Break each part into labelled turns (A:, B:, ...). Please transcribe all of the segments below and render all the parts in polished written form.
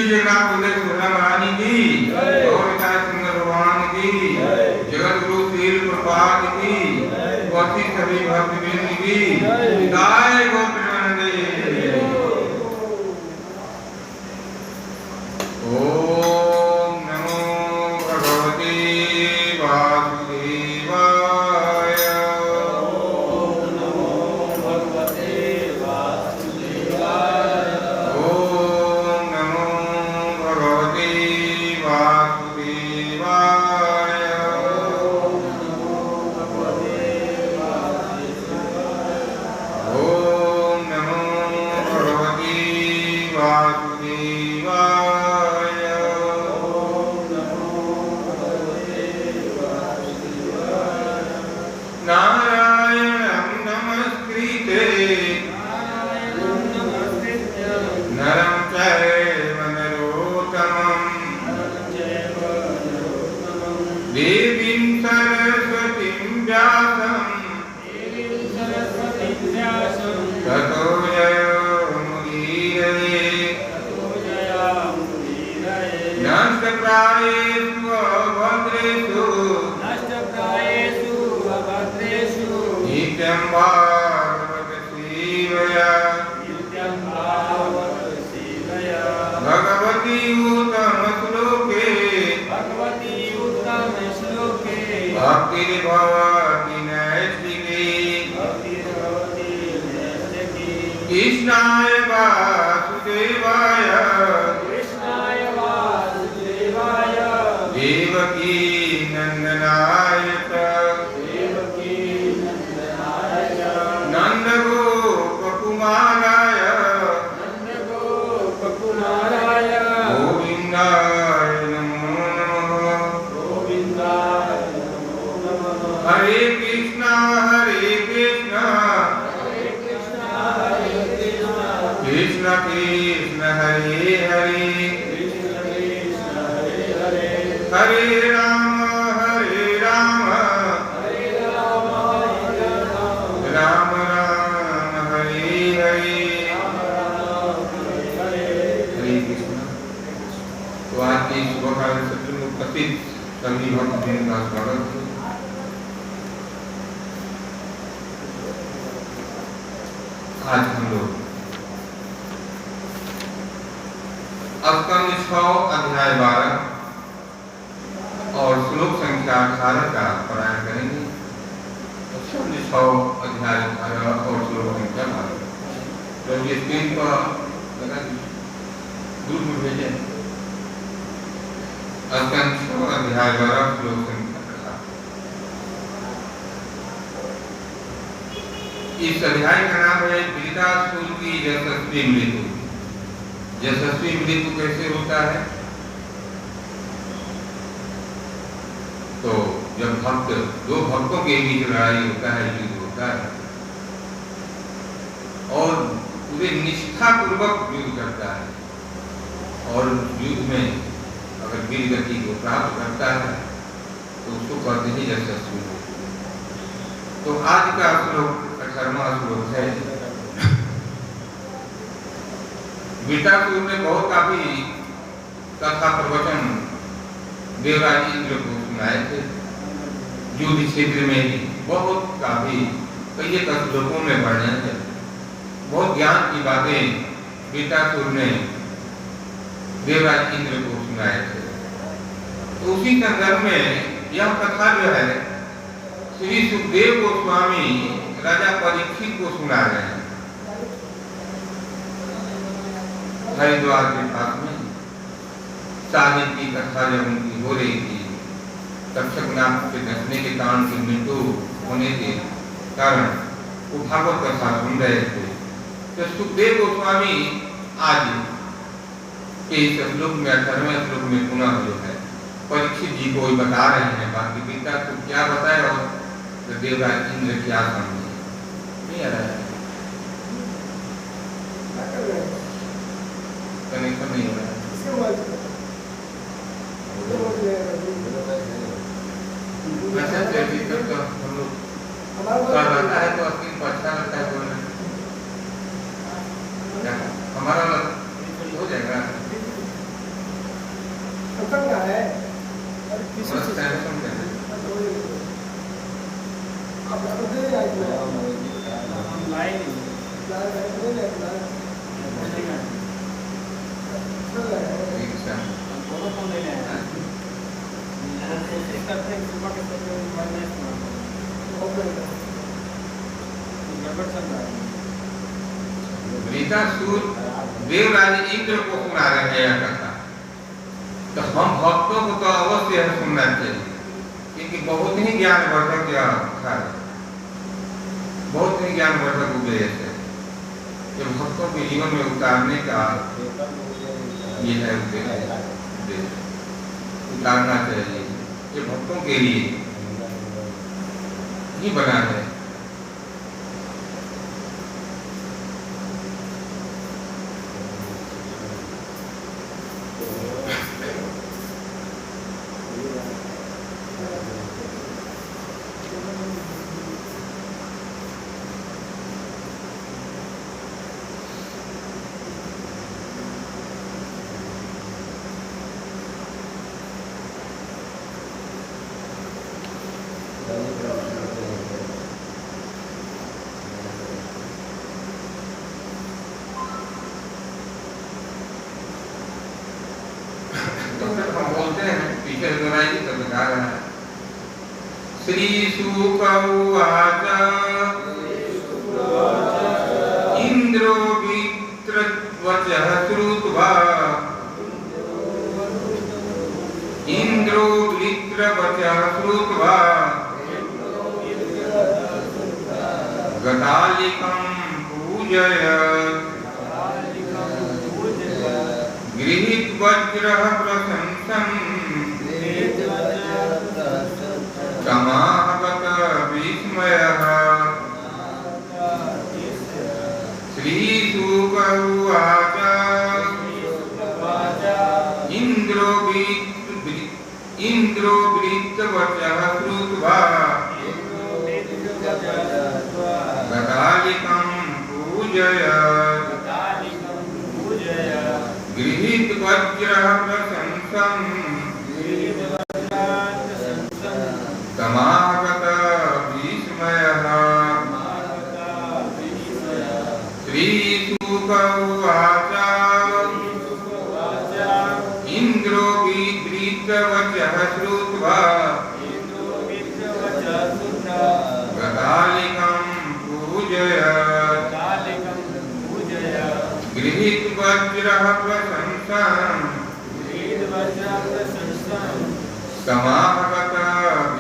A: जगन्नाथ बलदेव सुभद्रा महारानी की और विचार सुंदर भगवान की जगत गुरु श्रील प्रभात की वसी सभी भक्त वृंद की गाय गोपिकानंदे। ओम नमो भगवते वासुदेवाय।
B: ओम नमो भगवते वासुदेवाय।
A: ओम नमो भगवते वासुदेवाय।
B: ओम नमो भगवते वासुदेवाय।
A: ओम नमो भगवते वासुदेवाय। नारायणं नमस्कृते नरं चैव नरोत्तमं देवीं सरस्वतीं व्यासं ततो जयमुदीरये। नष्टप्रायेषु अभद्रेषु नित्यं भागवत सेवया भगवती उत्तम श्लोके भक्तिर्भवति नैष्ठिके। कृष्णाय वासुदेवाय देवकी नंदनाय च नंदगोपकुमाराय गोविंदाय नमो नमः। हरे कृष्णा कृष्ण कृष्ण हरे हरे हरे राम राम राम हरे हरे। हरे कृष्ण। तो आज की सुबह काल सत्र में उपस्थित सभी भक्तजन का स्वागत है। आज हम लोग स्कंद 6 अध्याय 12 और श्लोक संख्या 18 का पारायण करेंगे। स्कंद 6 अध्याय 18 और श्लोक संख्या 12 तो ये स्क्रीन पर लगा ग्रुप में भेजें। स्कंद 6 अध्याय 12 श्लोक संख्या 18। इस अध्याय का नाम है वृतासुर की यशस्वी मृत्यु। यशस्वी मृत्यु कैसे होता है? तो जब दो भक्तों के बीच लड़ाई होता है, युद्ध होता है और पूरे निष्ठा पूर्वक युद्ध करता है और युद्ध में अगर वीर गति को प्राप्त करता है तो उसको कहते हैं यशस्वी। तो आज का श्लोक 18वां श्लोक है। वृतासुर ने बहुत काफी कथा प्रवचन देवराज इंद्र को सुनाए थे। युद्ध क्षेत्र में ही बहुत काफी कई श्लोकों में वर्णन है। बहुत ज्ञान की बातें वृतासुर ने देवराज इंद्र को सुनाए थे। तो उसी संदर्भ में यह कथा जो है श्री सुखदेव गोस्वामी राजा परीक्षित को सुना रहे हैं। हरिद्वार के पास में शादी की कथा जब उनकी हो रही थी, तक्षक नाग के डसने के कारण की मृत्यु होने के कारण वो भागवत कथा सुन रहे थे। तो सुखदेव गोस्वामी आज के इस श्लोक में 18वें श्लोक में पुनः जो है परीक्षित जी को बता रहे हैं। बाकी गीता को क्या बताए और देवराज इंद्र क्या समझे नहीं आ रहा है, कनेक्शन नहीं हो रहा है। अच्छा चलिए तब तो हम लोग रहता है तो आपकी अच्छा लगता है बोलना। हमारा हो जाएगा वृतासुर देवराज इंद्र को सुना रहे हैं यह कथा। तो हम भक्तों को तो अवश्य सुनना चाहिए, क्योंकि बहुत ही ज्ञानवर्धक यह कथा है, बहुत ही ज्ञानवर्धक उपदेश है, जो भक्तों के जीवन में उतारने का ये है उद्देश्य, उतारना चाहिए, ये भक्तों के लिए ही बना है। श्री शुक उवाच इंद्रो वचः श्रुत्वा गतालिकं पूजयत् गृहीत्वज्रः प्रशंसन् समाहवत विस्मयः। श्रीशुक उवाच इंद्रो वृत्तवचः श्रुत्वा गतालिकं पूजयत् गृहीत्वज्रः प्रशंसन् समागत विस्मयः। श्रीशुक उवाच इंद्रो वृत्तवचः श्रुत्वा गतालिकं पूजयत् गृहीत्वज्रः प्रशंसन् समाहवत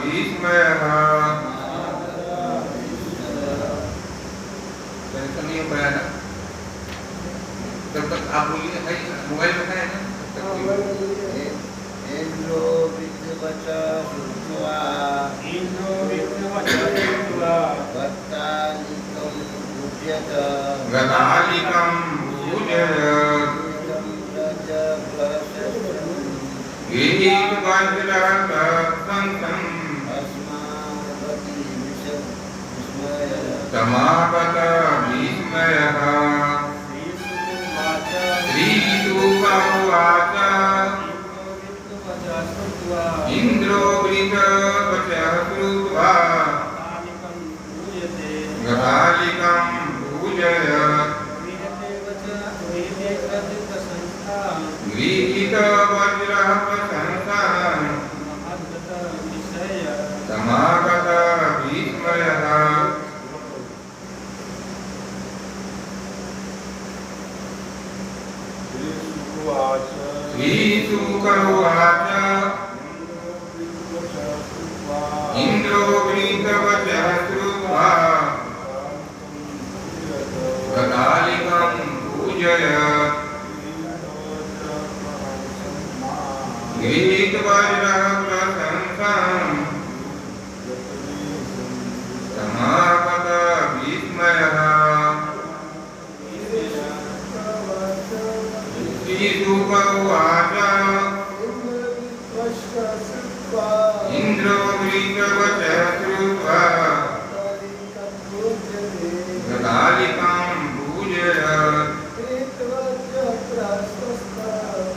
A: विस्मयः। नहीं हो पाया ना, तब तक आप बोलिए, मोबाइल बताए ना,
B: इंद्रो विद्वचः श्रुत्वा गतालिकं पूजयत्
A: गृहीत्वज्रः प्रशंसन् समाहवत विस्मयः। श्रीशुक उवाच इंद्रो वृत्तवचः श्रुत्वा गतालिकं पूजयत् गृहीत्वज्रः प्रशंसन् समागत विस्मयः। श्रीशुक उवाच इंद्रो वृत्तवचः श्रुत्वा गतालिकं पूजयत् गृहीत्वज्रः प्रशंसन् समागत विस्मयः। श्रीशुक उवाच इंद्रो वृत्तवचः श्रुत्वा गतालिकं पूजयत्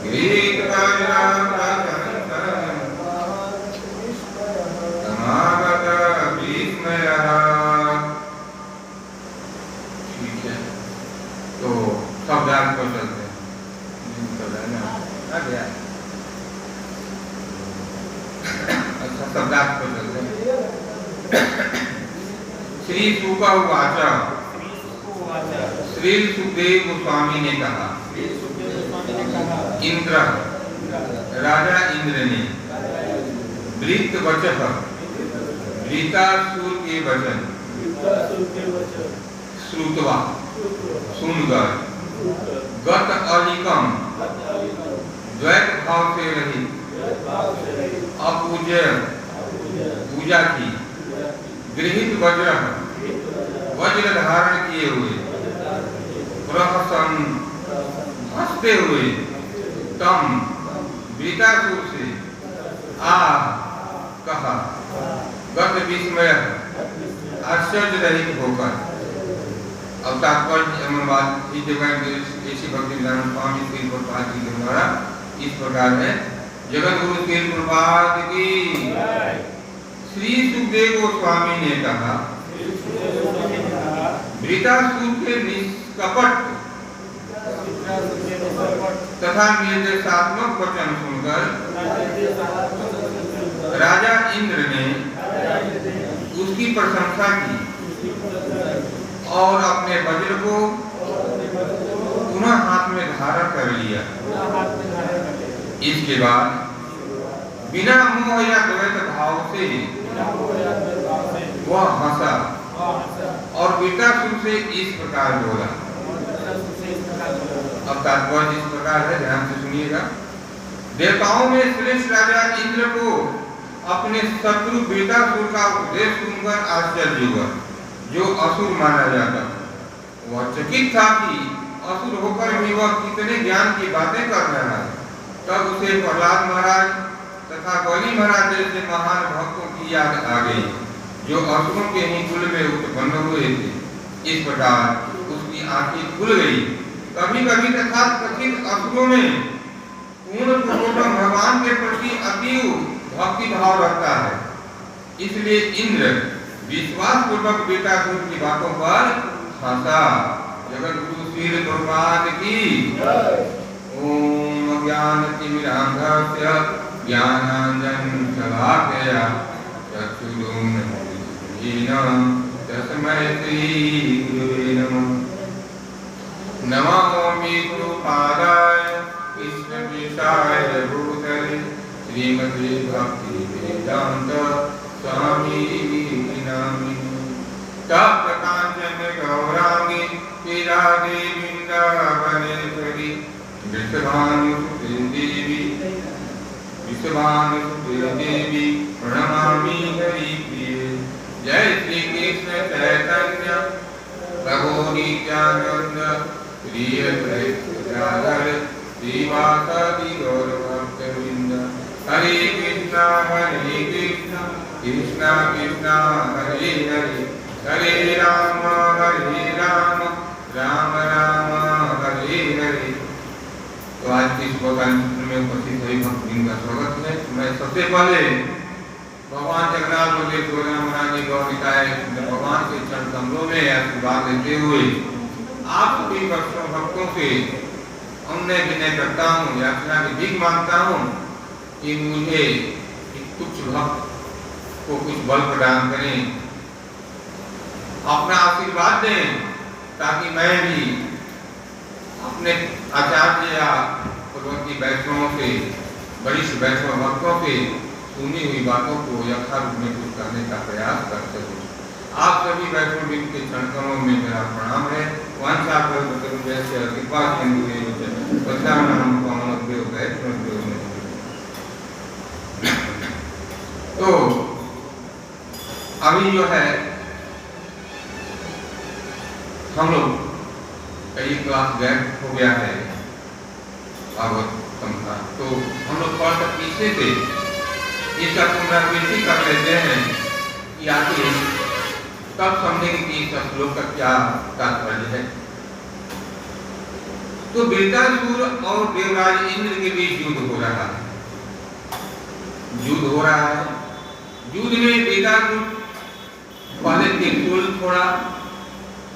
A: गृहीत्वज्रः प्रशंसन् आ गया। अच्छा शब्दार्थ पर चलते हैं। श्री शुक उवाच, श्री सुखदेव गोस्वामी ने कहा, इंद्र राजा इंद्र ने वृत्त वचः वृतासुर के वचन श्रुत्वा सुनकर गत अलिकम द्वैत भाव से रहित अपूज्य पूजा की गृहित वज्र वज्र धारण किए हुए प्रहसन हंसते हुए तम वृतासुर से आ कहा गत विस्मय आश्चर्य रहित होकर। अब तात्पर्य बात इस जगह ऐसी भक्ति विधान स्वामी श्री प्रभुपाद जी के द्वारा इस प्रकार है। जगत गुरु श्री प्रभुपाद की श्री सुखदेव गोस्वामी ने कहा, वृतासुर के निष्कपट तथा निर्देशात्मक वचन सुनकर राजा इंद्र ने उसकी प्रशंसा की और अपने वज्र को पुनः हाथ में धारण कर लिया। इसके बाद बिना मोह या द्वैत भाव से वह हंसा और वृतासुर से इस प्रकार बोला। अब तात्पर्य इस प्रकार है, ध्यान से सुनिएगा। देवताओं में श्रेष्ठ राजा इंद्र को अपने शत्रु वृतासुर का उपदेश सुनकर आश्चर्य हुआ, जो असुर माना जाता। वह चकित था कि असुर होकर भी वह कितने ज्ञान की बातें कर रहा है। तब उसे प्रहलाद महाराज तथा बलि महाराज जैसे महान भक्तों की याद आ गई, जो असुरों के ही कुल में उत्पन्न हुए थे। इस प्रकार उसकी आंखें खुल गई। कभी कभी तथा कथित असुरों में पूर्ण पुरुषोत्तम भगवान के प्रति अतीव भक्ति भाव रखता है। इसलिए इंद्र विश्वास पूर्वक वृतासुर की बातों पर हंसा। जगत गुरु श्री प्रभुपाद की ओम अज्ञानतिमिरान्धस्य ज्ञानाञ्जन शलाकया चक्षुरुन्मीलितं तस्मै श्री गुरुवे नमः। नमो विष्णुपादाय कृष्णकेशाय भूतले श्रीमते भक्ति वेदांत स्वामी नामिने। तप्त कांचन गौरांगी विराजे वृंदावनेश्वरी वृषभानुसुते देवी प्रणमामि हरिप्रिये। जय श्री कृष्ण चैतन्य प्रभु नित्यानंद प्रिय राधर श्रीवासादि गौरभक्तवृंद। हरे कृष्णा कृष्णा कृष्णा हरे हरे, हरे राम राम राम हरे हरे। तो आज की शुभकामना में उपस्थित हुई भक्तजन का स्वागत है। मैं सबसे पहले भगवान जगन्नाथ बलदेव सुभद्रा महाराज गौर निकाय भगवान के चरण कमलों में आशीर्वाद लेते हुए आप सभी भक्तों से हमने विनय करता हूँ, याचना की भीख मांगता हूँ कि मुझे कुछ भक्त को कुछ बल प्रदान करें, अपना आशीर्वाद दें, ताकि मैं भी अपने आचार्य या पूर्ववर्ती वैष्णवों से, वरिष्ठ वैष्णव भक्तों से सुनी हुई बातों को यथारूप में कुछ करने का प्रयास कर सकूं। आप सभी वैष्णव के चरण कमलों में मेरा प्रणाम है। वांछा जैसे कृपा तो अभी जो है हम लोग कई क्लास गैप हो गया है भागवतम का, तो हम लोग थोड़ा सा पीछे से इसका पुनरावृत्ति कर लेते हैं कि आखिर तब समझेंगे कि इस श्लोक का क्या तात्पर्य है। तो वृत्रासुर और देवराज इंद्र के बीच युद्ध हो रहा है। युद्ध हो रहा है, युद्ध में वृत्रासुर पहले त्रिशूल छोड़ा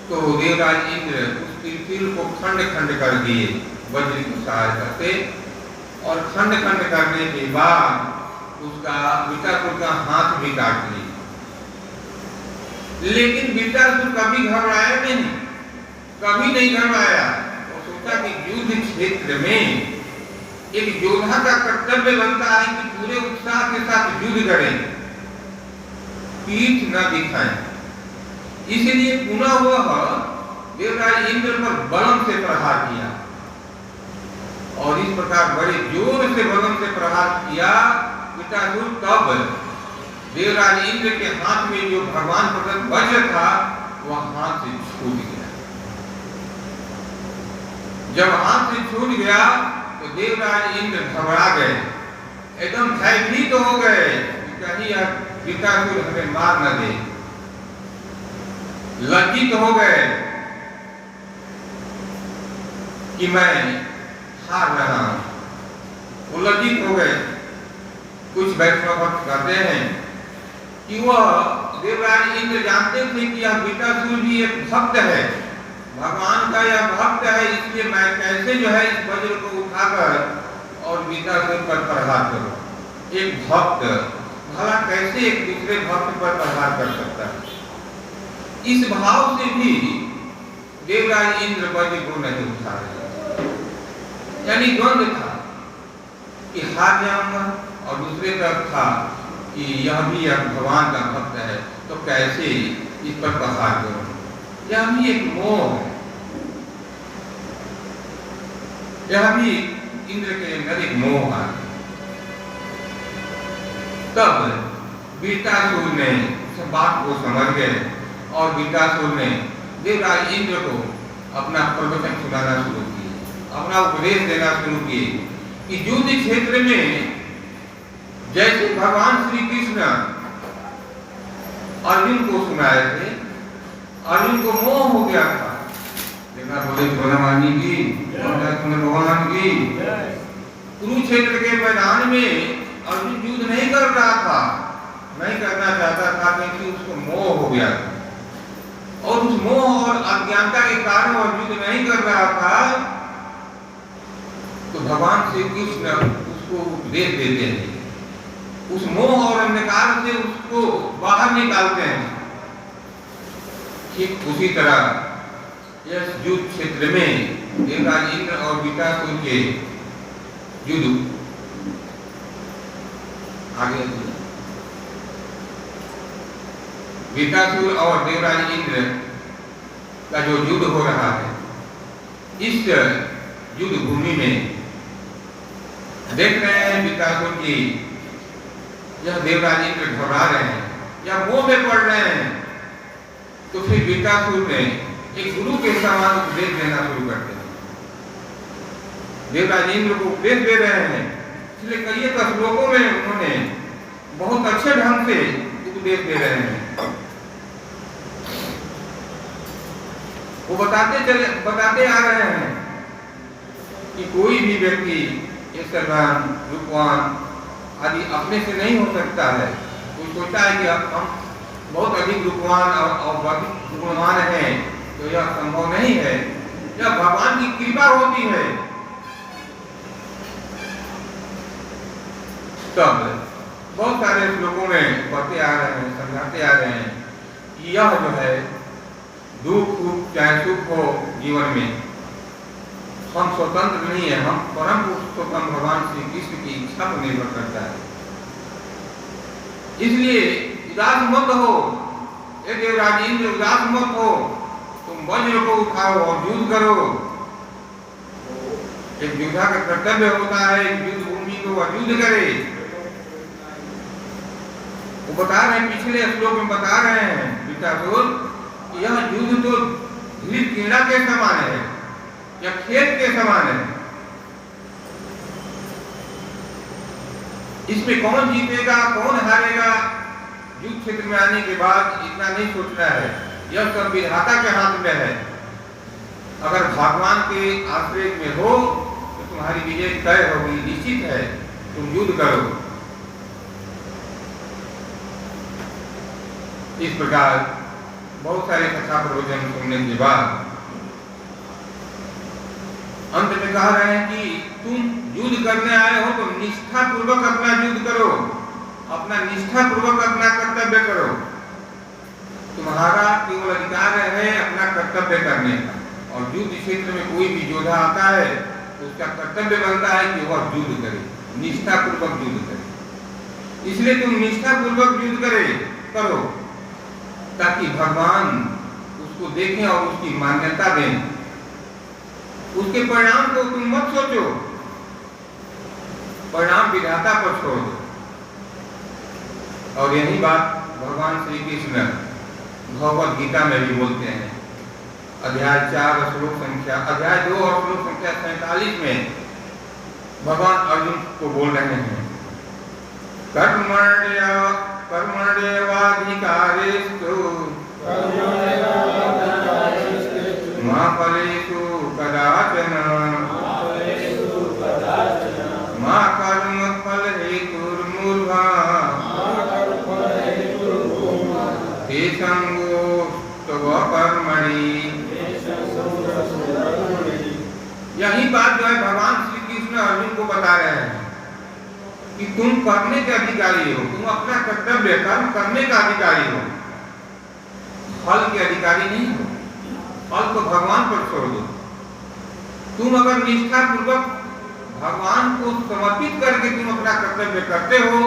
A: तो देवराज इंद्र उस त्रिशूल को खंड खंड कर दिए वज्र की सहायता से, और खंड खंड करने के बाद उसका बीटासुर का हाथ भी काट लिया। लेकिन बीटासुर कभी घबराया नहीं, कभी नहीं घबराया। वो सोचा कि युद्ध क्षेत्र में एक योद्धा का कर्तव्य बनता है कि पूरे उत्साह के साथ युद्ध करें, पीठ न दिखाएं। इसलिए पुनः वह देवराज इंद्र पर बलम से प्रहार किया, और इस प्रकार बड़े जोर से बलम से प्रहार किया बीटासुर। तब देवराज इंद्र के हाथ में जो भगवान प्रदत्त वज्र था वह हाथ से छूट गया। जब हाथ से छूट गया तो देवराज इंद्र घबरा गए, एकदम भयभीत हो गए कि कहीं यह बीटासुर हमें मार न दे। लज्जित हो गए कि मैं हार रहा हूं, वो लज्जित हो गए। कुछ वैष्णव भक्त कहते हैं कि वह देवराज इंद्र जानते थे कि यह बीटासुर भी एक भक्त है, भगवान का यह भक्त है, इसलिए मैं कैसे जो है इस वज्र को उठाकर और बीटासुर पर प्रहार करूं। एक भक्त भला कैसे एक दूसरे भक्त पर प्रहार कर सकता है। इस भाव से भी देवराज इंद्र वज्र को नहीं उठा रहे, यानी द्वंद्व था कि हार जाऊंगा, और दूसरे तरफ था कि यह भी एक भगवान का भक्त है तो कैसे इस पर प्रहार करूं। यह भी एक मोह है, यह भी इंद्र के अंदर एक मोह है। तब बीटासुर ने इस बात को समझ गए, और बीटासुर ने देवराज इंद्र को अपना प्रवचन सुनाना शुरू किया, अपना उपदेश देना शुरू किए कि युद्ध क्षेत्र में जैसे भगवान श्री कृष्ण अर्जुन को सुनाए थे, अर्जुन को मोह हो गया था। देखा बोले भगवानी की, भगवान की। कुरुक्षेत्र के मैदान में अर्जुन युद्ध नहीं कर रहा था, नहीं करना चाहता था, क्योंकि उसको मोह हो गया था, और उस मोह और अज्ञानता के कारण वह युद्ध नहीं कर रहा था। तो भगवान श्री कृष्ण उसको उपदेश देते हैं, उस मोह और अंधकार से उसको बाहर निकालते हैं। ठीक उसी तरह यह युद्ध क्षेत्र में देवराज इंद्र और बीटासुर के युद्ध आगे, बीटासुर और देवराज इंद्र का जो युद्ध हो रहा है, इस युद्ध भूमि में देख रहे हैं बीटासुर की यह देवराज इंद्र घबरा रहे हैं या मोह में पड़ रहे हैं। तो फिर बीटासुर ने एक गुरु के समान उपदेश देना शुरू करते हैं, देवराज इंद्र को उपदेश दे रहे हैं। इसलिए कई श्लोकों में उन्होंने बहुत अच्छे ढंग से उपदेश दे रहे हैं। वो बताते आ रहे हैं कि कोई भी व्यक्ति ऐश्वर्यवान, रूपवान आदि अपने से नहीं हो सकता है। कोई सोचता है कि हम बहुत अधिक रूपवान और गुणवान हैं, तो यह संभव नहीं है, यह भगवान की कृपा होती है। तब बहुत सारे श्लोकों में पढ़ते आ रहे हैं, समझाते आ रहे हैं कि यह जो है दुख चाहे सुख हो जीवन में, हम स्वतंत्र नहीं है, हम परम पुरुषोत्तम भगवान श्री कृष्ण की इच्छा पर निर्भर करता है। इसलिए उदास मत हो, ये देवराज इंद्र उदास मत हो, तुम वज्र को उठाओ और युद्ध करो। एक योद्धा का कर्तव्य होता है युद्ध भूमि को वह युद्ध करे। वो बता रहे हैं, पिछले श्लोक में बता रहे हैं बीटासुर कि यह युद्ध तो धीर कीड़ा के समान है या खेत के समान है, इसमें कौन जीतेगा कौन हारेगा युद्ध क्षेत्र में आने के बाद इतना नहीं सोचना है, यह सब विधाता के हाथ में है। अगर भगवान के आश्रय में हो तो तुम्हारी विजय तय होगी, निश्चित है, तुम युद्ध करो। इस प्रकार बहुत सारे कथा प्रवचन सुनने के बाद अंत में कह रहे हैं कि तुम युद्ध करने आए हो तो निष्ठा पूर्वक अपना युद्ध करो, अपना निष्ठा पूर्वक अपना कर्तव्य करो। तुम्हारा केवल अधिकार है अपना कर्तव्य करने का, और युद्ध क्षेत्र में कोई भी योद्धा आता है तो उसका कर्तव्य बनता है कि वह युद्ध करे, निष्ठा पूर्वक युद्ध करे। इसलिए तुम निष्ठा पूर्वक युद्ध करो ताकि भगवान उसको देखें और उसकी मान्यता दें। उसके परिणाम को तुम मत सोचो, परिणाम विधाता पर छोड़ दो। और यही बात भगवान श्री कृष्ण भगवद गीता में भी बोलते हैं। अध्याय 2 और श्लोक संख्या 47 में भगवान अर्जुन को बोल रहे हैं, कर्मण्येवाधिकारेषु मा फलेषु कदाचन मा कर्म फलहेतुर्मूढा ते संगोऽस्त्व कर्मणि। यही बात जो है भगवान श्री कृष्ण अर्जुन को बता रहे हैं कि तुम करने के अधिकारी हो, तुम अपना कर्तव्य कर्म करने का अधिकारी हो, फल के अधिकारी नहीं हो। फल को भगवान पर छोड़ दो। तुम अगर निष्ठा पूर्वक भगवान को समर्पित करके तुम अपना कर्तव्य करते हो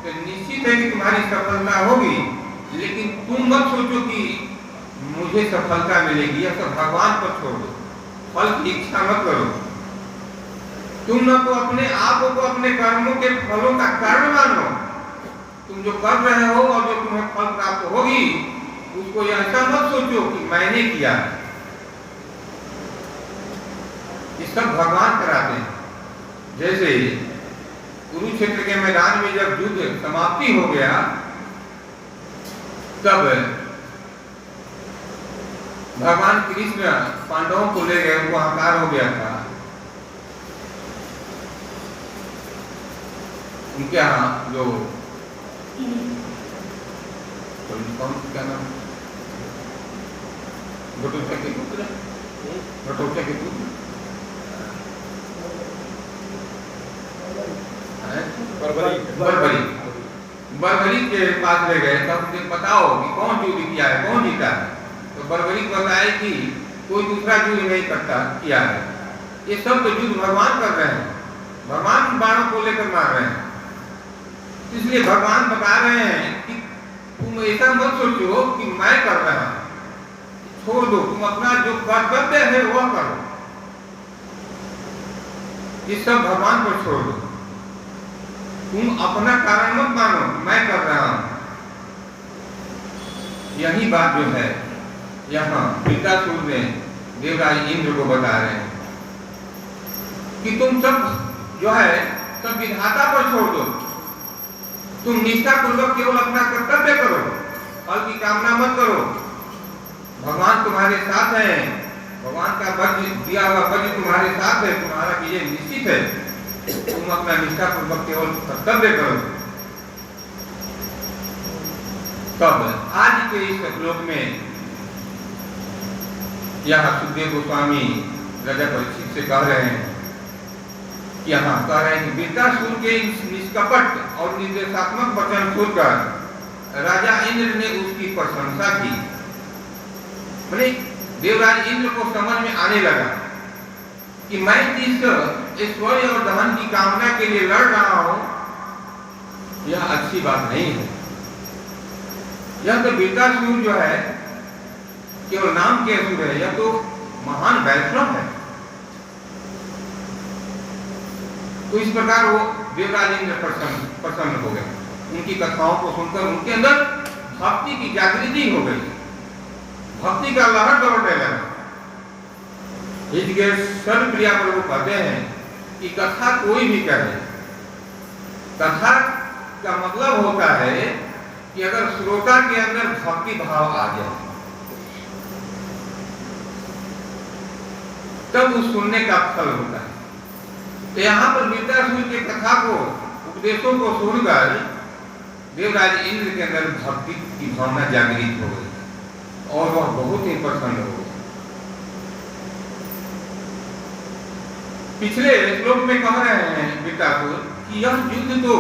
A: तो निश्चित है कि तुम्हारी सफलता होगी। लेकिन तुम मत सोचो कि मुझे सफलता मिलेगी, यह सब भगवान पर छोड़ दो। फल की इच्छा मत करो। तुम न तो अपने आप को अपने कर्मों के फलों का कारण मानो। तुम जो कर रहे हो और जो तुम्हें फल प्राप्त होगी उसको ऐसा मत सोचो कि मैंने किया। ये सब भगवान कराते हैं। जैसे कुरुक्षेत्र के मैदान में जब युद्ध समाप्ति हो गया तब भगवान कृष्ण पांडवों को ले गए, उनको अहंकार हो गया था। उनके यहाँ जो क्या नाम घटोत्कच के पुत्र बरबरी के पास ले गए। तब मुझे बताओ कि कौन युद्ध किया है, कौन जीता है। तो बरबरी को बताया कि कोई दूसरा युद्ध नहीं किया है। ये सब तो युद्ध भगवान कर रहे हैं, भगवान बाणों को लेकर मार रहे हैं। इसलिए भगवान बता रहे हैं कि तुम ऐसा मत सोचो कि मैं कर रहा हूं, छोड़ दो। तुम अपना जो कर्तव्य है वह करो। ये सब भगवान पर छोड़ दो। तुम अपना कारण मत मानो, मैं कर रहा हूं। यही बात जो है यहाँ वृत्तासुर ने देवराज इंद्र को बता रहे हैं कि तुम सब जो है सब विधाता पर छोड़ दो। तुम निष्ठा पूर्वक केवल अपना कर्तव्य करो, फल की कामना मत करो। भगवान तुम्हारे साथ है, भगवान का वज्र दिया हुआ वज्र तुम्हारे साथ है, तुम्हारा विजय निश्चित है। तुम अपना निष्ठा पूर्वक केवल कर्तव्य करो। तब आज के इस श्लोक में यहाँ सुखदेव गोस्वामी राजा परीक्षित से कह रहे हैं, यहाँ कह रहे हैं कि वृत्तासुर के निष्कपट और निर्देशात्मक वचन सुनकर राजा इंद्र ने उसकी प्रशंसा की। मैंने देवराज इंद्र को समझ में आने लगा कि मैं जिस ऐश्वर्य और धन की कामना के लिए लड़ रहा हूं यह अच्छी बात नहीं है। यह तो वृत्तासुर जो है केवल नाम के असुर है, यह तो महान वैष्णव है। तो इस प्रकार वो देवराज इंद्र प्रसन्न हो गए। उनकी कथाओं को सुनकर उनके अंदर भक्ति की जागृति हो गई, भक्ति का लहर दौड़ने लगा। सर्वप्रिया प्रभु कहते हैं कि कथा कोई भी करे, कथा का मतलब होता है कि अगर श्रोता के अंदर भक्ति भाव आ जाए तब उस सुनने का फल होता है। तो यहाँ पर वृत्तासुर के कथा को उपदेशों को सुनकर देवराज इंद्र के अंदर भक्ति की भावना जागृत हो गई और वह बहुत ही प्रसन्न हो गए। पिछले श्लोक में कह रहे हैं वृत्तासुर कि यह युद्ध तो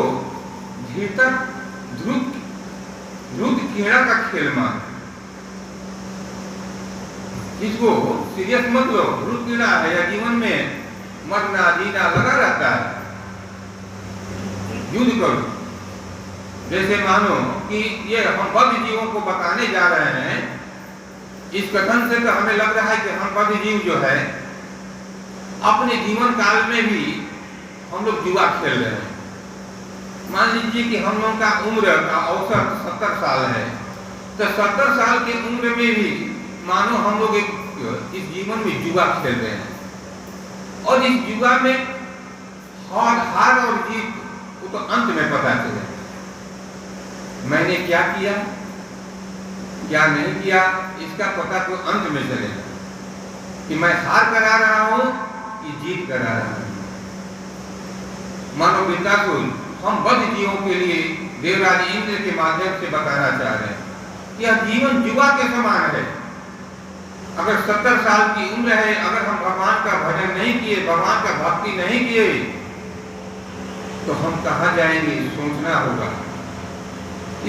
A: ध्रुव कीड़ा का खेल मान, इसको सीरियस मत लो। ध्रुव कीड़ा है या जीवन में मरना जीना लगा रहता है, युद्ध करो। जैसे मानो कि ये हम बद्ध जीवों को बताने जा रहे हैं, इस कथन से तो हमें लग रहा है कि हम बद्ध जीव जो है अपने जीवन काल में भी हम लोग जुआ खेल रहे हैं। मान लीजिए कि हम लोगों का उम्र का औसत 70 साल है, तो 70 साल की उम्र में भी मानो हम लोग इस जीवन में जुआ खेल रहे हैं, और इस जुआ में हार और जीत वो तो अंत में पता चले। मैंने क्या किया क्या नहीं किया इसका पता तो अंत में चलेगा, कि मैं हार करा रहा हूं कि जीत करा रहा हूं। मानो वृत्तासुर हम बद्ध जीवों के लिए देवराज इंद्र के माध्यम से बताना चाह रहे हैं कि यह जीवन जुआ के समान है। अगर 70 साल की उम्र है, अगर हम भगवान का भजन नहीं किए, भगवान का भक्ति नहीं किए, तो हम कहाँ जाएंगे, सोचना होगा।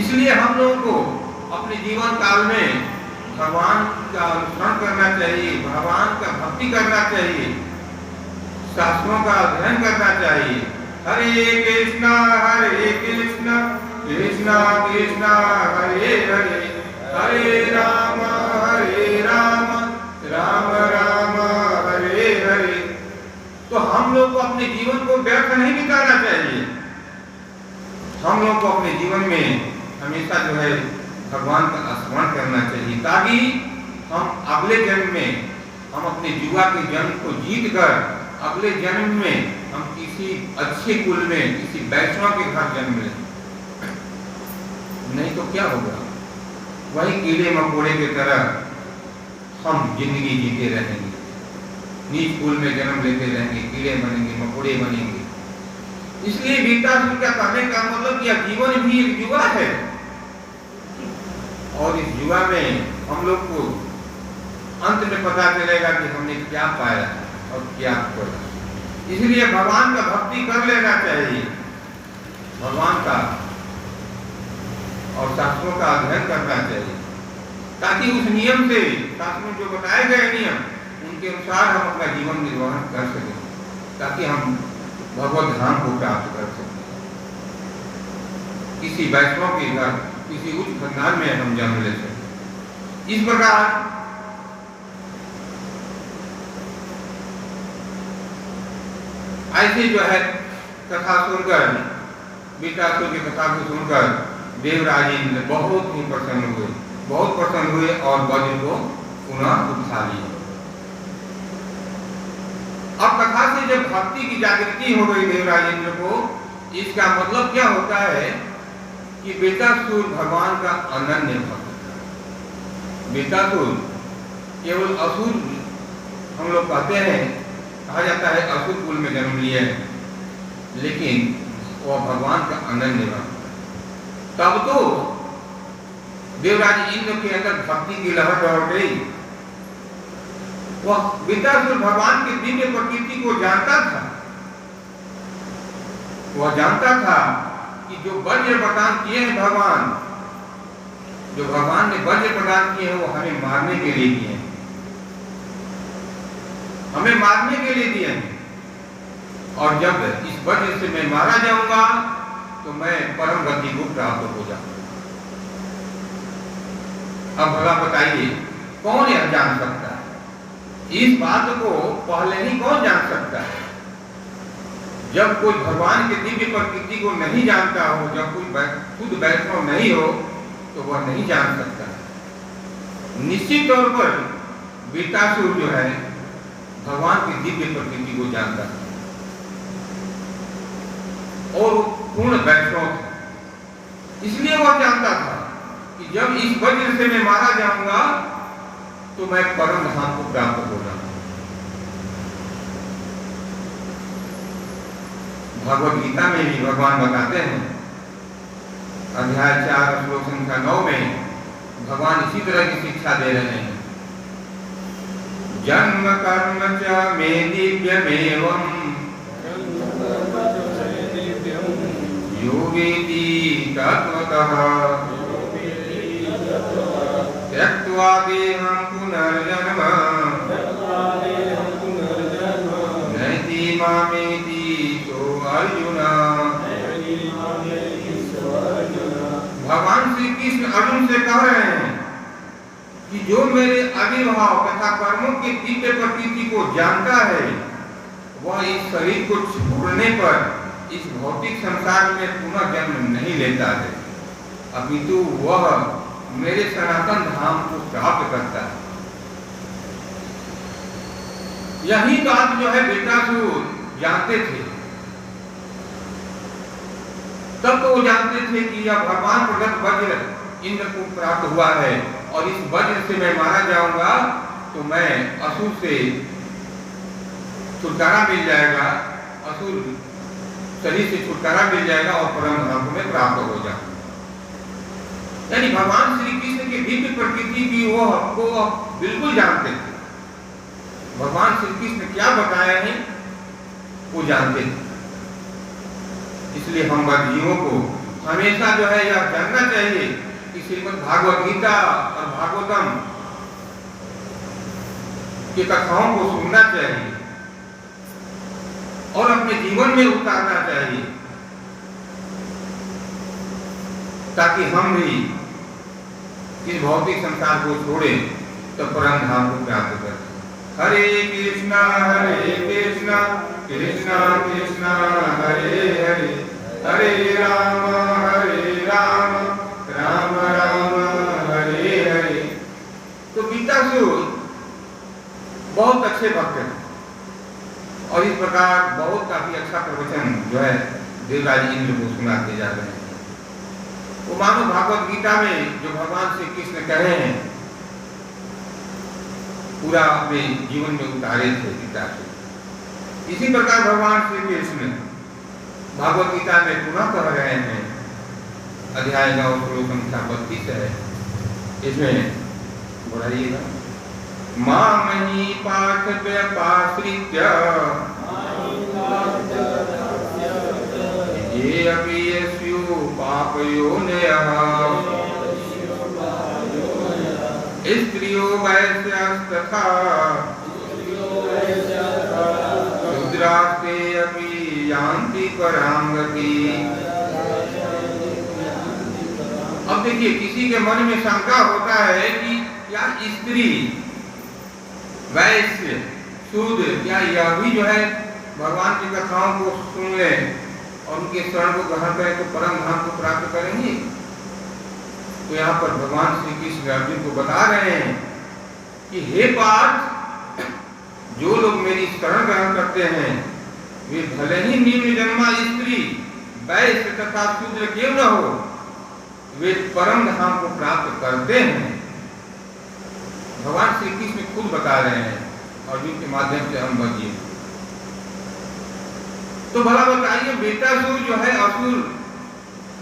A: इसलिए हम लोगों को अपने जीवन काल में भगवान का अनुसरण करना चाहिए, भगवान का भक्ति करना चाहिए, शास्त्रों का अध्ययन करना चाहिए। हरे कृष्णा कृष्णा कृष्णा हरे हरे, हरे राम राम राम हरे हरे। तो हम लोग को अपने जीवन को व्यर्थ नहीं बिताना चाहिए। हम लोग को अपने जीवन में हमेशा जो है भगवान का स्मरण करना चाहिए, ताकि हम अगले जन्म में हम अपने जुआ के जन्म को जीत कर अगले जन्म में हम किसी अच्छे कुल में, किसी वैष्णव के घर जन्म लें। नहीं तो क्या होगा, वही कीड़े मकोड़े की तरह हम जिंदगी जीते रहेंगे, नीच कुल में जन्म लेते रहेंगे, कीड़े बनेंगे, मकोड़े बनेंगे। इसलिए वृत्तासुर का कहने का मतलब यह जीवन भी एक जुआ है, और इस जुआ में हम लोग को अंत में पता चलेगा कि हमने क्या पाया और क्या खोया। इसलिए भगवान का भक्ति कर लेना चाहिए, भगवान का और शास्त्रों का अध्ययन करना चाहिए, ताकि उस नियम से, शास्त्रों में जो बताए गए नियम, उनके अनुसार हम अपना जीवन निर्वाह कर सकें, ताकि हम भगवत धाम को प्राप्त कर सकें। किसी वैष्णव के घर, किसी उच्च खानदान में हम जन्म ले सकें। इस प्रकार ऐसे जो है कथा सुनकर, वृत्तासुर की कथा को सुनकर देवराज इंद्र बहुत ही प्रसन्न हुए, बहुत प्रसन्न हुए, और वज्र को पुनः उठा लिए। अब कथा से जब भक्ति की जागृति हो गई देवराज इंद्र को, इसका मतलब क्या होता है कि वृत्तासुर भगवान का अनन्य भक्त था। वृत्तासुर केवल असुर, हम लोग कहते हैं, कहा जाता है असुर कुल में जन्म लिए, लेकिन वह भगवान का अनन्य भक्त। तब तो देवराज इंद्र के अंदर भक्ति की लहर दौड़ गई। वह वृत्तासुर भगवान की दिव्य प्रकृति को जानता था। वह जानता था कि जो वज्र प्रदान किए हैं भगवान, जो भगवान ने वज्र प्रदान किए हैं, वो हमें मारने के लिए दिए हैं, हमें मारने के लिए दिए हैं। और जब इस वज्र से मैं मारा जाऊंगा तो मैं परम गति को प्राप्त हो जाऊंगा। अब भला बताइए, कौन यह जान सकता है? इस बात को पहले ही कौन जान सकता है? जब कोई भगवान के दिव्य प्रकृति को नहीं जानता हो, जब कोई खुद वैष्णव नहीं हो, तो वह नहीं जान सकता। निश्चित तौर पर वृत्तासुर जो है भगवान की दिव्य प्रकृति को जानता है, और पूर्ण वैष्णव था। इसलिए वह जानता था कि जब इस वज्र से मैं मारा जाऊंगा तो मैं परम धाम को प्राप्त हो जाऊंगा। भगवद गीता में भी भगवान बताते हैं, अध्याय 4 श्लोक संख्या 9 में भगवान इसी तरह की शिक्षा दे रहे हैं। जन्म कर्म च मे दिव्यमेवम् यो वेति तत्त्वतः त्यक्त्वा देहं पुनर्जन्म नैति मामेति सो अर्जुन। भगवान श्री कृष्ण अर्जुन से कह रहे हैं कि जो मेरे आविर्भाव तथा कर्मों की दिव्य प्रकृति को जानता है वह इस शरीर को छोड़ने पर इस भौतिक संसार में पुनः जन्म नहीं लेता है, अपितु वह मेरे सनातन धाम को प्राप्त करता है। यही बात जो है बेटासुर जानते थे। तब तो वो जानते थे कि यह भगवान प्रदत्त वज्र इंद्र को प्राप्त हुआ है और इस वज्र से मैं मारा जाऊंगा तो मैं असुर से छुटकारा मिल जाएगा, असुर शरीर से छुटकारा मिल जाएगा और परम धाम में प्राप्त हो जाएगा। यानी भगवान श्री कृष्ण की दिव्य प्रकृति की वो बिल्कुल जानते थे। भगवान श्री कृष्ण क्या बताया है वो जानते थे। इसलिए हम जीवों को हमेशा जो है यह जानना चाहिए कि श्रीमद् भागवत गीता और भागवतम की कथाओं को सुनना चाहिए और अपने जीवन में उतारना चाहिए ताकि हम भी इस भौतिक संसार को छोड़े तो परम धाम को प्राप्त करें। हरे कृष्णा कृष्णा कृष्णा हरे हरे, हरे राम राम राम हरे हरे। तो गीतासुर बहुत अच्छे भक्त हैं और इस प्रकार बहुत काफी अच्छा प्रवचन जो है देवराज इंद्र को सुनाते जा रहे हैं। वो मानो भागवत गीता में जो भगवान श्री कृष्ण कहे हैं पूरा अपने जीवन में उतारे थे गीता से। इसी प्रकार भगवान श्री कृष्ण भागवत गीता में पुनः कह रहे हैं, अध्याय 9 श्लोक संख्या 32 है, इसमें बोलाइएगा। मामहि पार्थ व्यपाश्रित्य ये अपि यस्यो पापयोनयः स्त्रियो वैश्यास्तथा शूद्रास्ते अपि यान्ति परां गतिम्। अब देखिए किसी के मन में शंका होता है कि क्या स्त्री वैश्य शूद्र क्या यह भी जो है भगवान की कथाओं को सुन ले और उनके शरण को ग्रहण करें तो परम धाम को प्राप्त करेंगे। तो यहाँ पर भगवान श्री कृष्ण अर्जुन को बता रहे हैं कि हे पार्थ, जो लोग मेरी शरण ग्रहण करते हैं वे भले ही निम्न जन्मा स्त्री वैश्य तथा शूद्र क्यों न हो, वे परम धाम को प्राप्त करते हैं। भगवान श्री कृष्ण खुद बता रहे हैं अर्जुन के माध्यम से हम बचिए। तो भला बताइए बेटासुर जो है असुर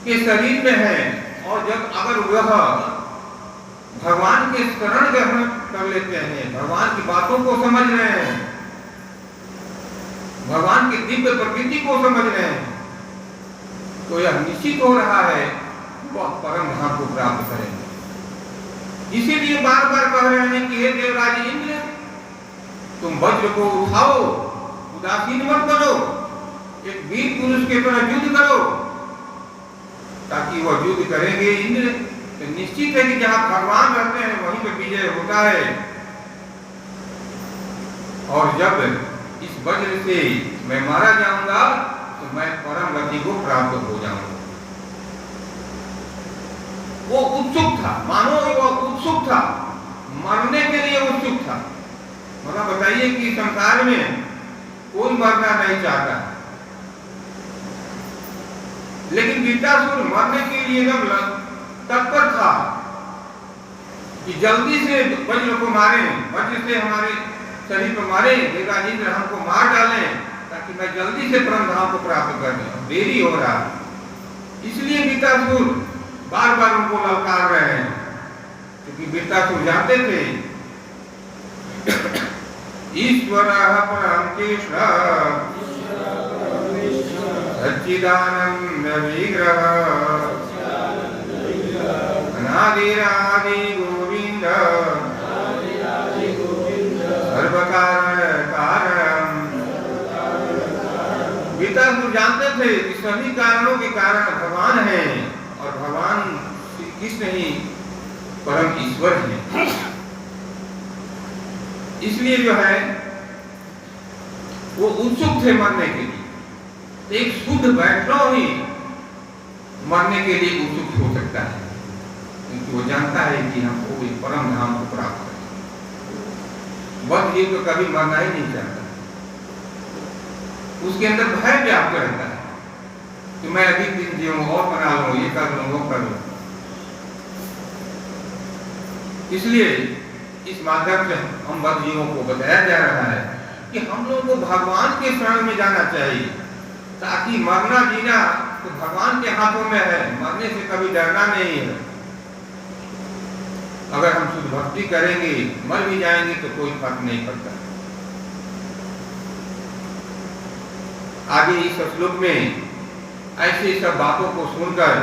A: के शरीर में है और जब अगर वह भगवान के शरण ग्रहण कर लेते हैं, भगवान की बातों को समझ रहे हैं, भगवान की दिव्य प्रकृति को समझ रहे हैं, तो यह निश्चित हो रहा है वह परम धाम को प्राप्त करेंगे। इसीलिए बार बार कह रहे हैं कि हे देवराज इंद्र, तुम वज्र को उठाओ, उदासीन मत बनो, एक वीर पुरुष के तरह युद्ध करो, ताकि वह युद्ध करेंगे इंद्र तो निश्चित है कि जहां भगवान रहते हैं वहीं पर विजय होता है। और जब इस वज्र से मैं मारा जाऊंगा तो मैं परम गति को प्राप्त हो जाऊंगा। वो उत्सुक था, मानो वो उत्सुक था, मरने के लिए उत्सुक था। मतलब बताइए कि संसार में कोई मरना नहीं चाहता, लेकिन गीतासुर मरने के लिए एकदम तत्पर था कि जल्दी से वज्र को मारे, वज्र से हमारे शरीर को मारे, देवराज इंद्र हमको मार डालें ताकि मैं जल्दी से परम धाम को प्राप्त कर लूं। देरी हो रहा, इसलिए गीतासुर बार बार उनको ललकार रहे हैं, क्योंकि गीतासुर जानते थे ईश्वरः परं कृष्ण सच्चिदानंद विग्रह अनादिरादि गोविंद सर्वकारण कारण। गीतासुर जानते थे कि सभी कारणों के कारण भगवान है और भगवान श्री कृष्ण ही परम ईश्वर है। इसलिए जो है वो उत्सुक थे मरने के लिए। एक शुद्ध वैष्णव ही मरने के लिए उत्सुक हो सकता है, क्योंकि वो जानता है कि हमको इस परम धाम को प्राप्त करें। बद्ध जीव तो कभी मरना ही नहीं चाहता, उसके अंदर भय व्याप्त रहता है कि मैं अधिक दिन जीऊं और बना लूं, ये कर लूं, वो कर लूं। इसलिए इस माध्यम से हम बद्ध जीवों को बताया जा रहा है कि हम लोगों को भगवान के शरण में जाना चाहिए, ताकि मरना जीना तो भगवान के हाथों में है, मरने से कभी डरना नहीं है। अगर हम शुद्ध भक्ति करेंगे, मर भी जाएंगे तो कोई फर्क नहीं पड़ता। आगे इस श्लोक में ऐसे सब बातों को सुनकर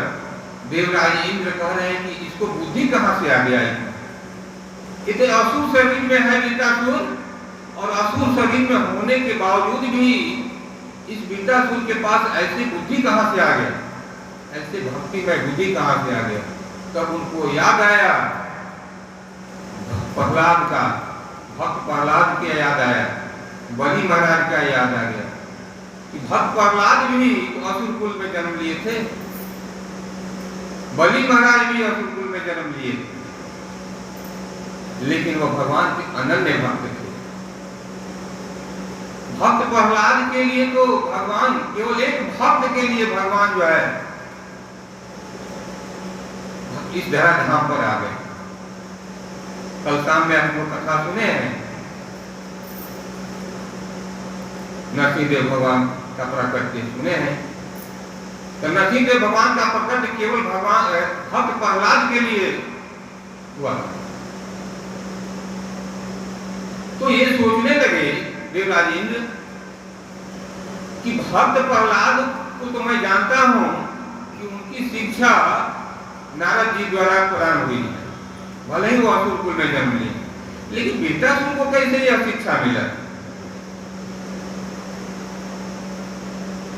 A: देवराज इंद्र कह रहे हैं कि इसको बुद्धि कहां से आ गया है। इतने असुर शरीर में है बीतासुर, और असुर शरीर में होने के बावजूद भी इस बीतासुर के पास ऐसी बुद्धि कहां से आ गया, ऐसे भक्ति में बुद्धि कहां से आ गया। तब उनको याद आया प्रहलाद का, भक्त प्रहलाद के याद आया, बलि महाराज का याद आ गया कि भक्त प्रहलाद भी असुर कुल में जन्म लिए थे, बलि महाराज भी असुर कुल में जन्म लिए थे, लेकिन वह भगवान के अनन्य भक्त थे। भक्त प्रहलाद के लिए तो भगवान, केवल एक भक्त के लिए भगवान जो है इस धरा धाम पर आ गए। कल शाम में हमको कथा सुने हैं, नरसिंहदेव भगवान का प्रकट सुने हैं। तो नरसिंहदेव भगवान का प्रकट केवल भगवान भक्त प्रहलाद के लिए हुआ। तो ये सोचने लगे देवराज इंद्र कि भक्त प्रहलाद को तो मैं जानता हूं कि उनकी शिक्षा नारद जी द्वारा प्रदान हुई है, भले ही वो असुर कुल में जन्म लिए, लेकिन बीतासुर को कैसे यह शिक्षा मिला।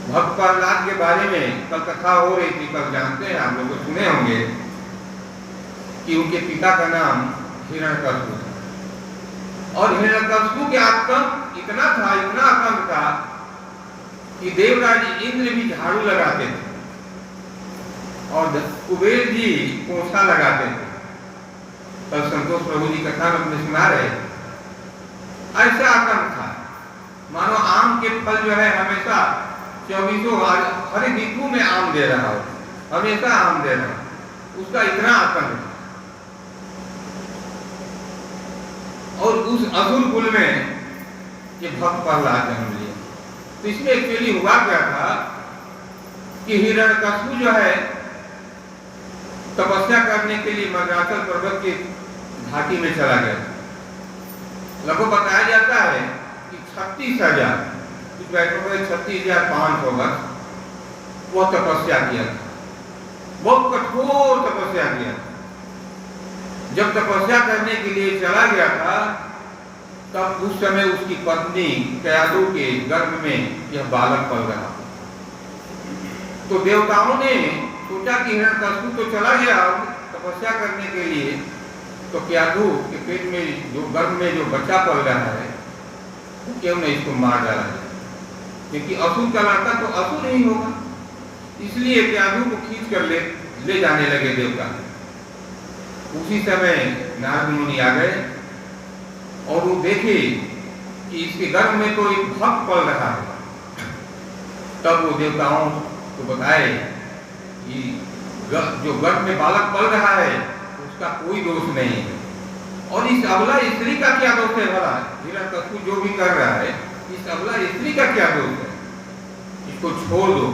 A: भक्त प्रहलाद के बारे में कल कथा हो रही थी, कल जानते हैं आप लोग सुने होंगे कि उनके पिता का नाम हिरण्यकश्यप था, और हिरण्यकश्यप के आतंक इतना था, इतना आतंक था कि देवराज इंद्र भी झाड़ू लगाते थे और कुबेर जी पोछा लगाते थे। कल संतोष प्रभु जी कथा में अपने सुना रहे, ऐसा आतंक था मानो आम के फल जो है हमेशा 24 हर ऋतु में आम दे रहा हो, हमेशा आम दे रहा, उसका इतना आतंक था। और उस असुर कुल में ये भक्त प्रहलाद जन्म लिए। तो इसमें एक्चुअली हुआ क्या था कि हिरण्यकश्यप जो है तपस्या करने के लिए मंदराचल पर्वत की घाटी में चला गया। लगभग बताया जाता है कि 36,000 36,500 वर्ष वो तपस्या किया था, बहुत कठोर तपस्या किया था। जब तपस्या करने के लिए चला गया था तब उस समय उसकी पत्नी कयादु के गर्भ में यह बालक पल रहा। तो देवताओं ने सोचा कि हिरण्यकश्यप तो चला गया तपस्या करने के लिए, तो कयादु के पेट में जो गर्भ में जो बच्चा पल रहा है क्यों नहीं इसको मार डाला जाए, क्योंकि असुर का लड़का तो असुर ही होगा। इसलिए कयादु को खींच कर ले जाने लगे देवता। उसी समय नारद मुनि आ गए और वो देखे कि इसके गर्भ में तो एक भक्त पल रहा है। तब वो देवताओं को बताए कि जो गर्भ में बालक पल रहा है उसका कोई दोष नहीं है, और इस अबला स्त्री का क्या दोष है भला, हिरण्यकश्यप जो भी कर रहा है इस अबला स्त्री का क्या दोष है, इसको छोड़ दो।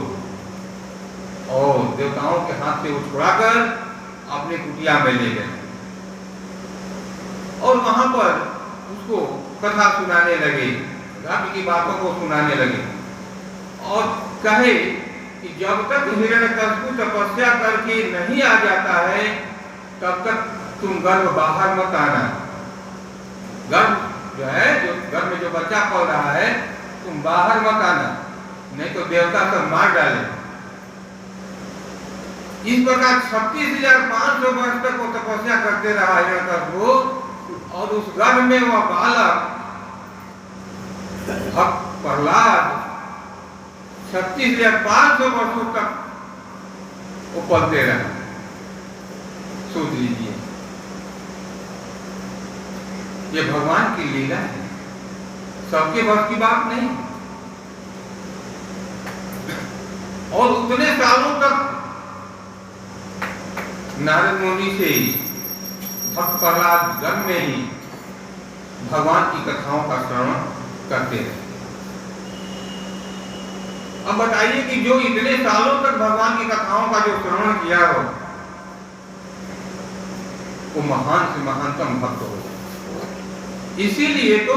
A: और देवताओं के हाथ से वो छुड़ाकर अपने कुटिया में ले गए और वहां पर उसको कथा सुनाने लगे, धर्म की बातों को सुनाने लगे और कहे कि जब तक हिरण्यकशिपु तपस्या करके नहीं आ जाता है तब तक तुम गर्भ बाहर मत आना। गर्भ जो है, जो गर्भ में जो बच्चा पल रहा है, तुम बाहर मत आना, नहीं तो देवता सब मार डाले। इस प्रकार 36,500 वर्ष तक वो तपस्या करते रहा हिरण्यकशिपु और उस गर्भ में वह बालक भक्त प्रहलाद 36,500 वर्षों तक वो पलते रहे। सोच लीजिए, ये भगवान की लीला है, सबके बस की बात नहीं। और उतने सालों तक नारद मुनि से भक्त प्रहलाद गर्भ में ही भगवान की कथाओं का श्रवण करते रहे। अब बताइए कि जो इतने सालों तक भगवान की कथाओं का जो श्रवण किया हो वो महान से महानतम भक्त हो। इसीलिए तो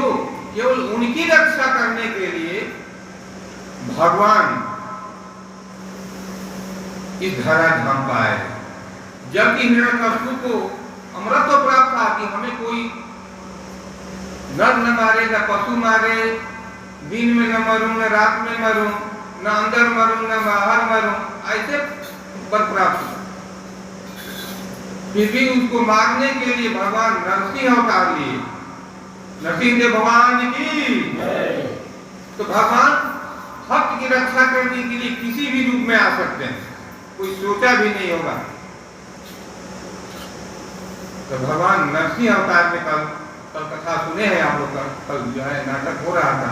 A: केवल उनकी रक्षा करने के लिए भगवान इस धराधाम पर आए। जबकि हिरण्यकशिपु को अमृत तो प्राप्त था कि हमें कोई नर न मारे, न पशु मारे, दिन में न मरूं, न रात में मरूं, न अंदर मरूं, न बाहर मरूं, ऐसे पर प्राप्त। फिर भी उसको मारने के लिए भगवान नरसिंह अवतार लिए। नरसिंह भगवान की। तो भगवान भक्त की रक्षा करने के लिए किसी भी रूप में आ सकते हैं, कोई सोचा भी नहीं होगा। तो भगवान नरसिंह अवतार में कल कथा सुने हैं आप लोग, कल जो है नाटक हो रहा था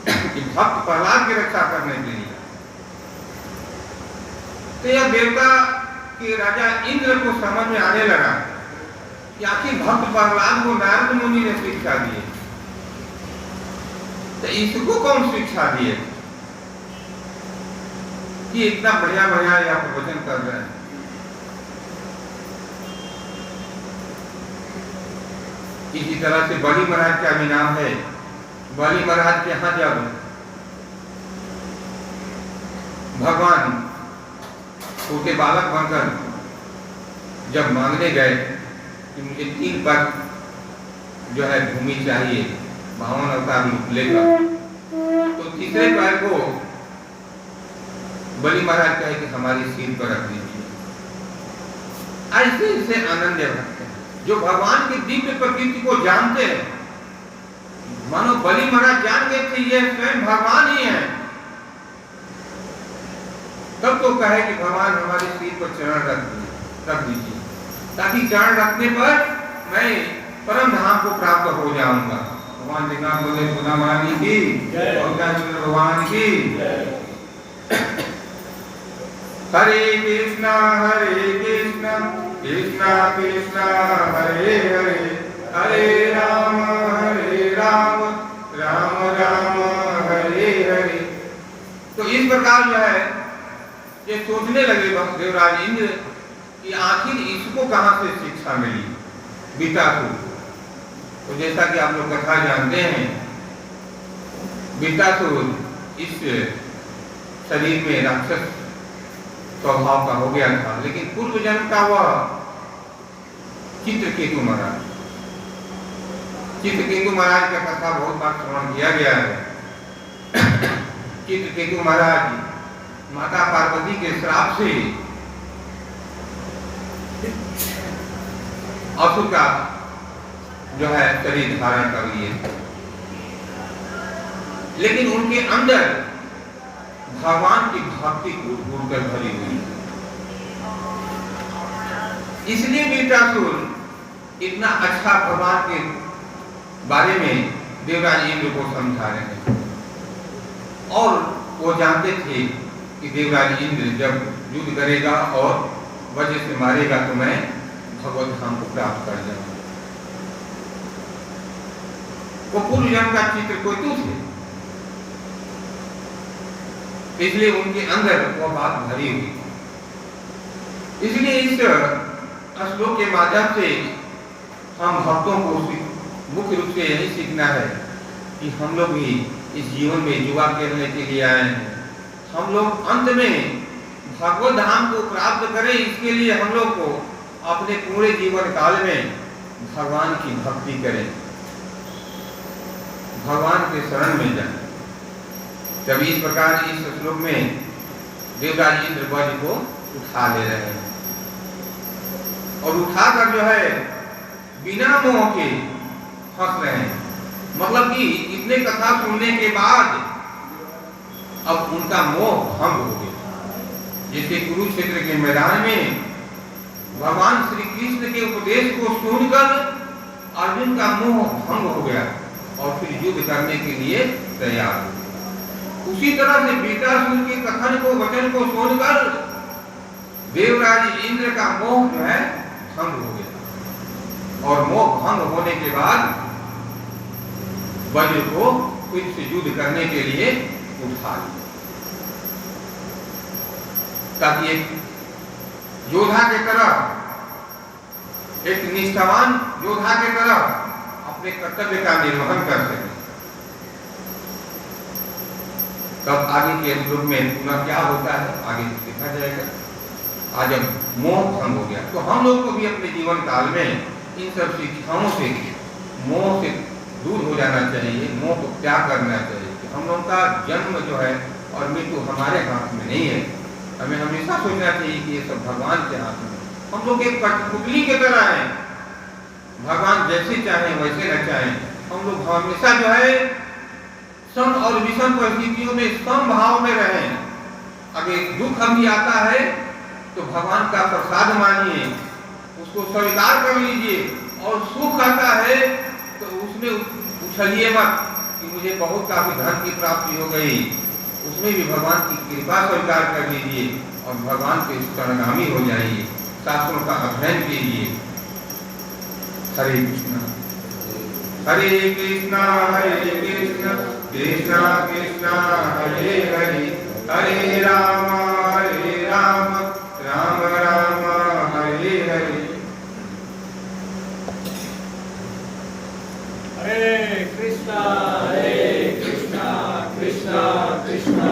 A: कि भक्त प्रहलाद की रक्षा करने के लिए। तो यह देवता के राजा इंद्र को समझ में आने लगा कि आखिर भक्त प्रहलाद को नारद मुनि ने शिक्षा दी, तो इसको कौन शिक्षा दिए कि इतना बढ़िया बढ़िया यह प्रवचन कर रहे हैं। इसी तरह से बलि महाराज का भी नाम है। बलि महाराज के यहाँ जब भगवान छोटे बालक बनकर जब मांगने गए कि मुझे 3 पग जो है भूमि चाहिए 52 अवतार लेकर, तो तीसरे पैर को बलि महाराज कहे कि हमारी सिर पर रख दीजिए। ऐसे ऐसे आनंद भक्त हैं जो भगवान की दिव्य प्रकृति को जानते हैं। मानो बलि महाराज जान गए थे ये स्वयं भगवान ही है, तब तो कहे कि भगवान हमारे सिर पर चरण रख दीजिए, ताकि चरण रखने पर मैं परम धाम को प्राप्त हो जाऊंगा। भगवान जगन्नाथ बोले पुनः महारानी की भगवान की। हरे कृष्णा कृष्णा कृष्णा हरे हरे, हरे राम राम राम हरे हरे। तो इस प्रकार जो है ये सोचने लगे देवराज इंद्र कि आखिर इसको कहां से शिक्षा मिली बीतासुर। तो जैसा कि आप लोग कथा जानते हैं, बीतासुर इस शरीर में राक्षस स्वभाव का हो गया था, लेकिन पूर्व जन्म का वह चित्रकेतु महाराज। चित्रकेतु महाराज का कथा बहुत बार श्रवण किया गया है। चित्रकेतु महाराज माता पार्वती के श्राप से असुर का जो है शरीर धारण कर लिए, लेकिन उनके अंदर भगवान की भक्ति कूट कर भरी हुई। इसलिए बीतासुर इतना अच्छा भगवान के बारे में देवराज इंद्र को समझा रहे हैं। और वो जानते थे कि देवराज इंद्र जब युद्ध करेगा और वज्र से मारेगा तो मैं भगवत धाम को प्राप्त कर जाऊंगा। वो पूर्व जन्म का चित्रकेतु थे, इसलिए उनके अंदर वो बात भरी हुई। इसलिए इस श्लोक के माध्यम से हम भक्तों को मुख्य रूप से यही सीखना है कि हम लोग भी इस जीवन में जुआ खेलने के लिए आए हैं। हम लोग अंत में भगवत धाम को प्राप्त करें, इसके लिए हम लोग को अपने पूरे जीवन काल में भगवान की भक्ति करें, भगवान के शरण में जाएं। जब इस प्रकार इस श्लोक में देवराज इंद्र वज्र को उठा ले रहे हैं और उठाकर जो है बिना मोह के हंस रहे हैं। मतलब कि इतने कथा सुनने के बाद अब उनका मोह भंग हो गया। जैसे कुरुक्षेत्र के मैदान में भगवान श्री कृष्ण के उपदेश को सुनकर अर्जुन का मोह भंग हो गया और फिर युद्ध करने के लिए तैयार हो गया। उसी तरह से बीकासुर के कथन को वचन को सुनकर देवराज इंद्र का मोह जो है भंग हो गया और मोह भंग होने के बाद वज्र को फिर से युद्ध करने के लिए उठा लिया, ताकि एक योद्धा के तरह, एक निष्ठावान योद्धा के तरह अपने कर्तव्य का निर्वहन कर सके। तब आगे के श्लोक में पुनः क्या होता है आगे देखा जाएगा। आज अब मोह भंग हो गया तो हम लोग को भी अपने जीवन काल में इन सब शिक्षाओं से मोह से दूर हो जाना चाहिए, मोह को त्याग करना चाहिए कि हम लोग का जन्म जो है और मृत्यु हमारे हाथ में नहीं है। हमें हमेशा सोचना चाहिए कि ये सब भगवान के हाथ में। हम लोग एक कठपुतली की तरह हैं, भगवान जैसे चाहे वैसे न चाहे, हम लोग हमेशा जो है सम और विषम परिस्थितियों में समभाव में रहें। अगर दुख भी आता है तो भगवान का प्रसाद मानिए, उसको स्वीकार कर लीजिए, और सुख आता है तो उसमें उछलिए मत कि मुझे बहुत काफी धन की प्राप्ति हो गई, उसमें भी भगवान की कृपा स्वीकार कर लीजिए और भगवान के शरणागमी हो जाइए, शास्त्रों का अध्ययन कीजिए। हरे कृष्णा हरे कृष्णा कृष्णा कृष्णा हरे हरे, हरे राम राम राम हरे हरे।
C: हरे कृष्णा कृष्णा कृष्णा